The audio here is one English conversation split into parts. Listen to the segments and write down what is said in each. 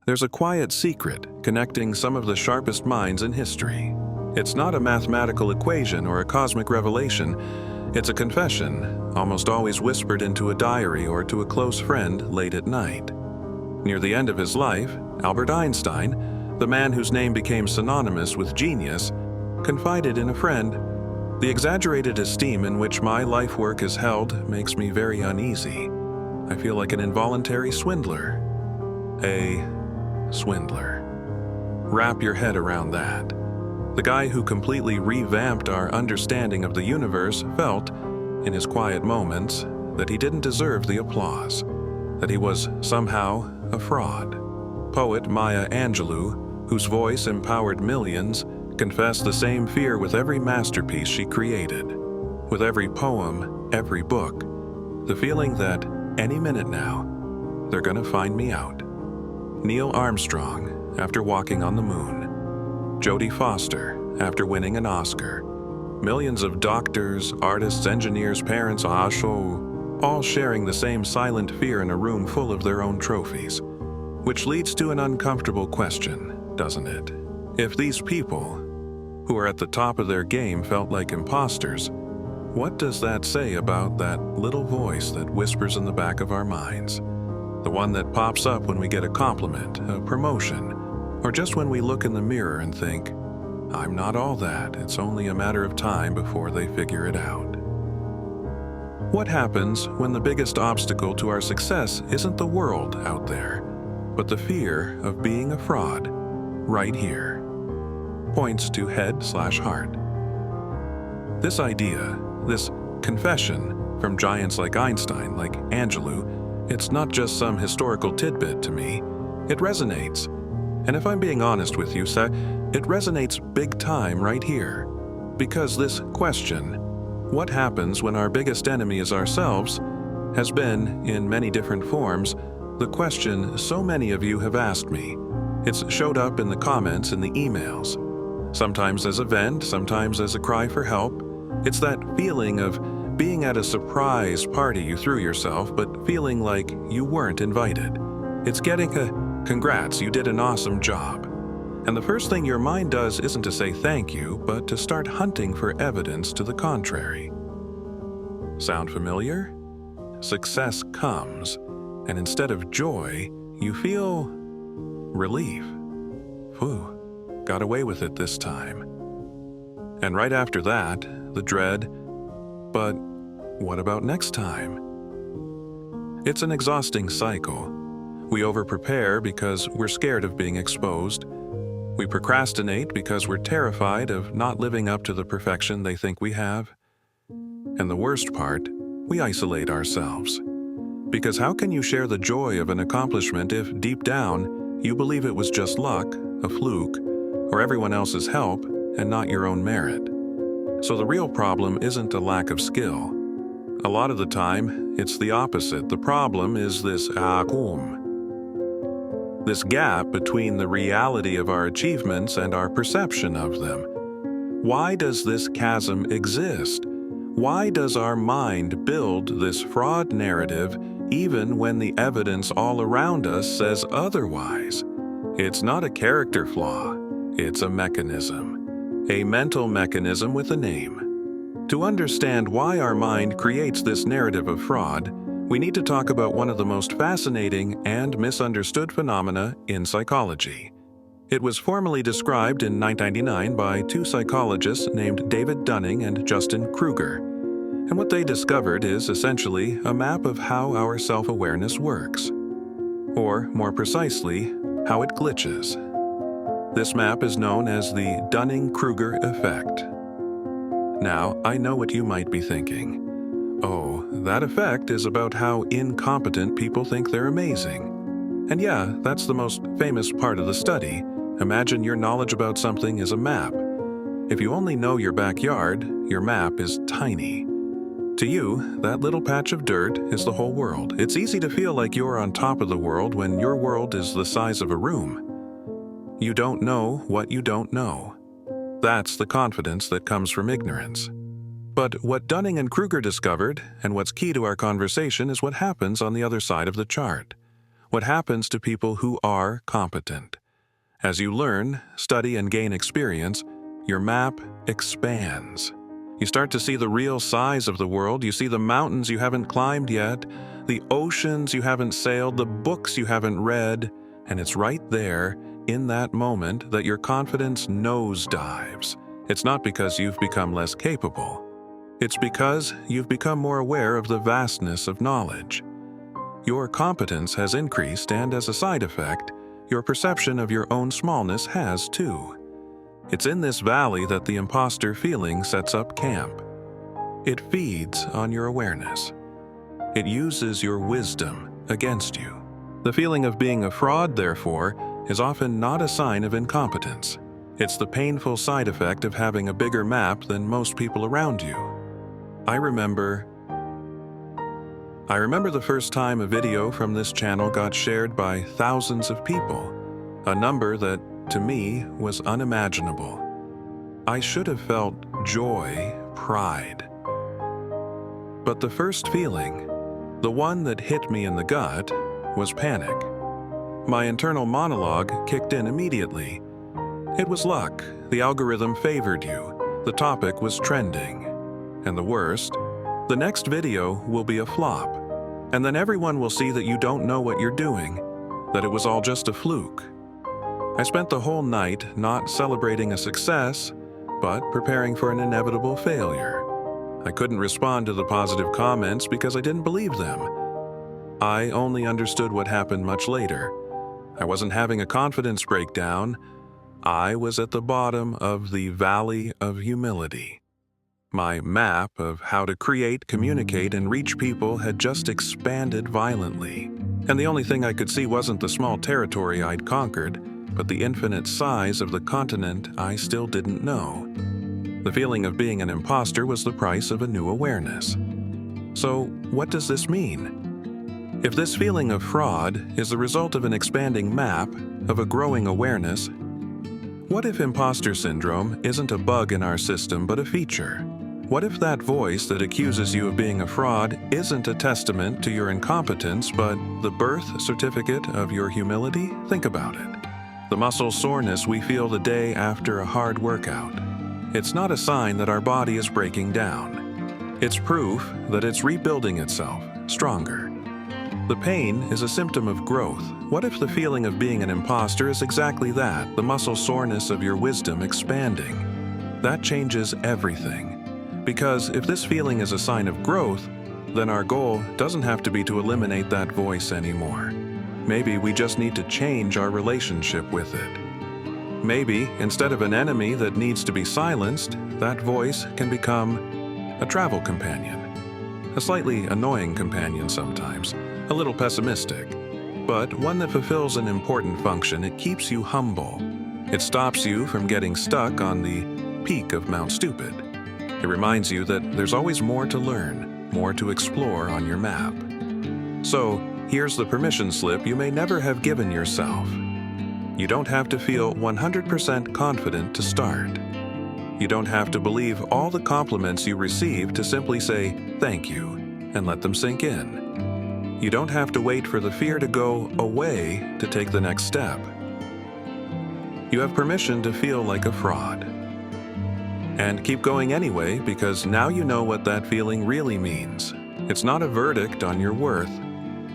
There's a quiet secret connecting some of the sharpest minds in history. It's not a mathematical equation or a cosmic revelation. It's a confession, almost always whispered into a diary or to a close friend late at night. Near the end of his life, Albert Einstein, the man whose name became synonymous with genius, confided in a friend, "The exaggerated esteem in which my life work is held makes me very uneasy. I feel like an involuntary swindler." A swindler. Wrap your head around that. The guy who completely revamped our understanding of the universe felt, in his quiet moments, that he didn't deserve the applause, that he was somehow a fraud. Poet Maya Angelou, whose voice empowered millions, confessed the same fear with every masterpiece she created, with every poem, every book, the feeling that any minute now, they're gonna find me out. Neil Armstrong, after walking on the moon. Jodie Foster, after winning an Oscar. Millions of doctors, artists, engineers, parents, all sharing the same silent fear in a room full of their own trophies. Which leads to an uncomfortable question, doesn't it? If these people, who are at the top of their game, felt like imposters, what does that say about that little voice that whispers in the back of our minds? The one that pops up when we get a compliment, a promotion, or just when we look in the mirror and think, "I'm not all that, it's only a matter of time before they figure it out." What happens when the biggest obstacle to our success isn't the world out there, but the fear of being a fraud right here? Points to head/heart. This idea, this confession from giants like Einstein, like Angelou, it's not just some historical tidbit to me. It resonates. And if I'm being honest with you, it resonates big time right here. Because this question, what happens when our biggest enemy is ourselves, has been, in many different forms, the question so many of you have asked me. It's showed up in the comments and the emails. Sometimes as a vent, sometimes as a cry for help. It's that feeling of being at a surprise party you threw yourself, but feeling like you weren't invited. It's getting a "congrats, you did an awesome job." And the first thing your mind does isn't to say thank you, but to start hunting for evidence to the contrary. Sound familiar? Success comes, and instead of joy, you feel relief. Phew, got away with it this time. And right after that, the dread, but what about next time? It's an exhausting cycle. We over-prepare because we're scared of being exposed. We procrastinate because we're terrified of not living up to the perfection they think we have. And the worst part, we isolate ourselves. Because how can you share the joy of an accomplishment if, deep down, you believe it was just luck, a fluke, or everyone else's help, and not your own merit? So the real problem isn't a lack of skill. A lot of the time, it's the opposite. The problem is this this gap between the reality of our achievements and our perception of them. Why does this chasm exist? Why does our mind build this fraud narrative even when the evidence all around us says otherwise? It's not a character flaw, it's a mechanism. A mental mechanism with a name. To understand why our mind creates this narrative of fraud, we need to talk about one of the most fascinating and misunderstood phenomena in psychology. It was formally described in 1999 by two psychologists named David Dunning and Justin Kruger. And what they discovered is essentially a map of how our self-awareness works. Or, more precisely, how it glitches. This map is known as the Dunning-Kruger Effect. Now, I know what you might be thinking. Oh, that effect is about how incompetent people think they're amazing. And yeah, that's the most famous part of the study. Imagine your knowledge about something is a map. If you only know your backyard, your map is tiny. To you, that little patch of dirt is the whole world. It's easy to feel like you're on top of the world when your world is the size of a room. You don't know what you don't know. That's the confidence that comes from ignorance. But what Dunning and Kruger discovered, and what's key to our conversation, is what happens on the other side of the chart. what happens to people who are competent. As you learn, study, and gain experience, your map expands. You start to see the real size of the world. You see the mountains you haven't climbed yet, the oceans you haven't sailed, the books you haven't read, and it's right there, in that moment, that your confidence nosedives. It's not because you've become less capable. It's because you've become more aware of the vastness of knowledge. Your competence has increased, and as a side effect, your perception of your own smallness has too. It's in this valley that the imposter feeling sets up camp. It feeds on your awareness. It uses your wisdom against you. The feeling of being a fraud, therefore, is often not a sign of incompetence. It's the painful side effect of having a bigger map than most people around you. I remember the first time a video from this channel got shared by thousands of people, a number that, to me, was unimaginable. I should have felt joy, pride. But the first feeling, the one that hit me in the gut, was panic. My internal monologue kicked in immediately. It was luck. The algorithm favored you. The topic was trending. And the worst, the next video will be a flop. And then everyone will see that you don't know what you're doing, that it was all just a fluke. I spent the whole night not celebrating a success, but preparing for an inevitable failure. I couldn't respond to the positive comments because I didn't believe them. I only understood what happened much later. I wasn't having a confidence breakdown. I was at the bottom of the valley of humility. My map of how to create, communicate, and reach people had just expanded violently. And the only thing I could see wasn't the small territory I'd conquered, but the infinite size of the continent I still didn't know. The feeling of being an imposter was the price of a new awareness. So, what does this mean? If this feeling of fraud is the result of an expanding map, of a growing awareness, what if imposter syndrome isn't a bug in our system but a feature? What if that voice that accuses you of being a fraud isn't a testament to your incompetence but the birth certificate of your humility? Think about it. The muscle soreness we feel the day after a hard workout. It's not a sign that our body is breaking down. It's proof that it's rebuilding itself, stronger. The pain is a symptom of growth. What if the feeling of being an imposter is exactly that, the muscle soreness of your wisdom expanding? That changes everything. Because if this feeling is a sign of growth, then our goal doesn't have to be to eliminate that voice anymore. Maybe we just need to change our relationship with it. Maybe, instead of an enemy that needs to be silenced, that voice can become a travel companion. A slightly annoying companion sometimes, a little pessimistic, but one that fulfills an important function. It keeps you humble. It stops you from getting stuck on the peak of Mount Stupid. It reminds you that there's always more to learn, more to explore on your map. So, here's the permission slip you may never have given yourself. You don't have to feel 100% confident to start. You don't have to believe all the compliments you receive to simply say thank you and let them sink in. You don't have to wait for the fear to go away to take the next step. You have permission to feel like a fraud. And keep going anyway, because now you know what that feeling really means. It's not a verdict on your worth.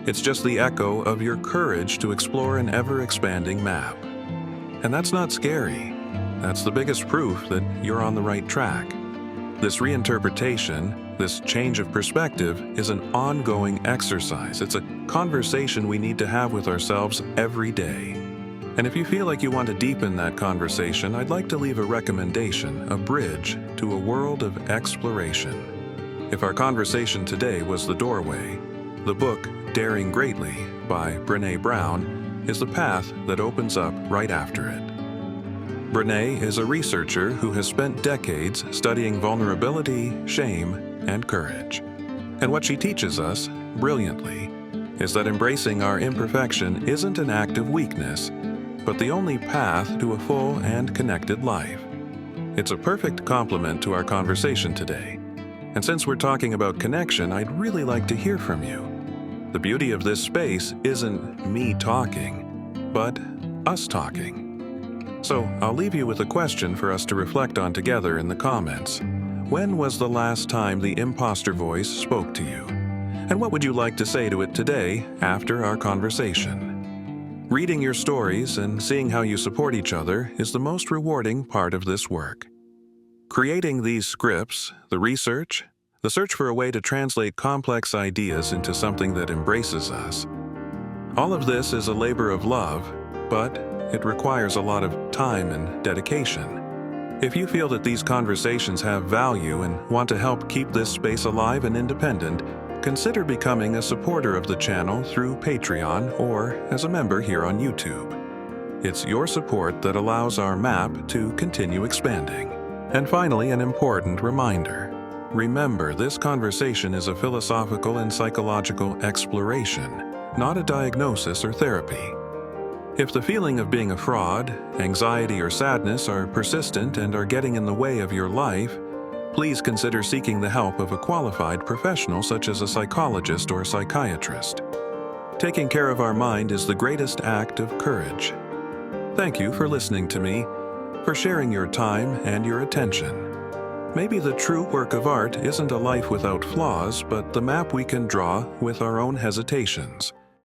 It's just the echo of your courage to explore an ever-expanding map. And that's not scary. That's the biggest proof that you're on the right track. This reinterpretation, this change of perspective, is an ongoing exercise. It's a conversation we need to have with ourselves every day. And if you feel like you want to deepen that conversation, I'd like to leave a recommendation, a bridge to a world of exploration. If our conversation today was the doorway, the book Daring Greatly by Brené Brown is the path that opens up right after it. Brené is a researcher who has spent decades studying vulnerability, shame, and courage. And what she teaches us, brilliantly, is that embracing our imperfection isn't an act of weakness, but the only path to a full and connected life. It's a perfect complement to our conversation today. And since we're talking about connection, I'd really like to hear from you. The beauty of this space isn't me talking, but us talking. So I'll leave you with a question for us to reflect on together in the comments. When was the last time the imposter voice spoke to you? And what would you like to say to it today after our conversation? Reading your stories and seeing how you support each other is the most rewarding part of this work. Creating these scripts, the search for a way to translate complex ideas into something that embraces us. All of this is a labor of love, but it requires a lot of time and dedication. If you feel that these conversations have value and want to help keep this space alive and independent, consider becoming a supporter of the channel through Patreon or as a member here on YouTube. It's your support that allows our map to continue expanding. And finally, an important reminder. Remember, this conversation is a philosophical and psychological exploration, not a diagnosis or therapy. If the feeling of being a fraud, anxiety, or sadness are persistent and are getting in the way of your life, please consider seeking the help of a qualified professional such as a psychologist or psychiatrist. Taking care of our mind is the greatest act of courage. Thank you for listening to me, for sharing your time and your attention. Maybe the true work of art isn't a life without flaws, but the map we can draw with our own hesitations.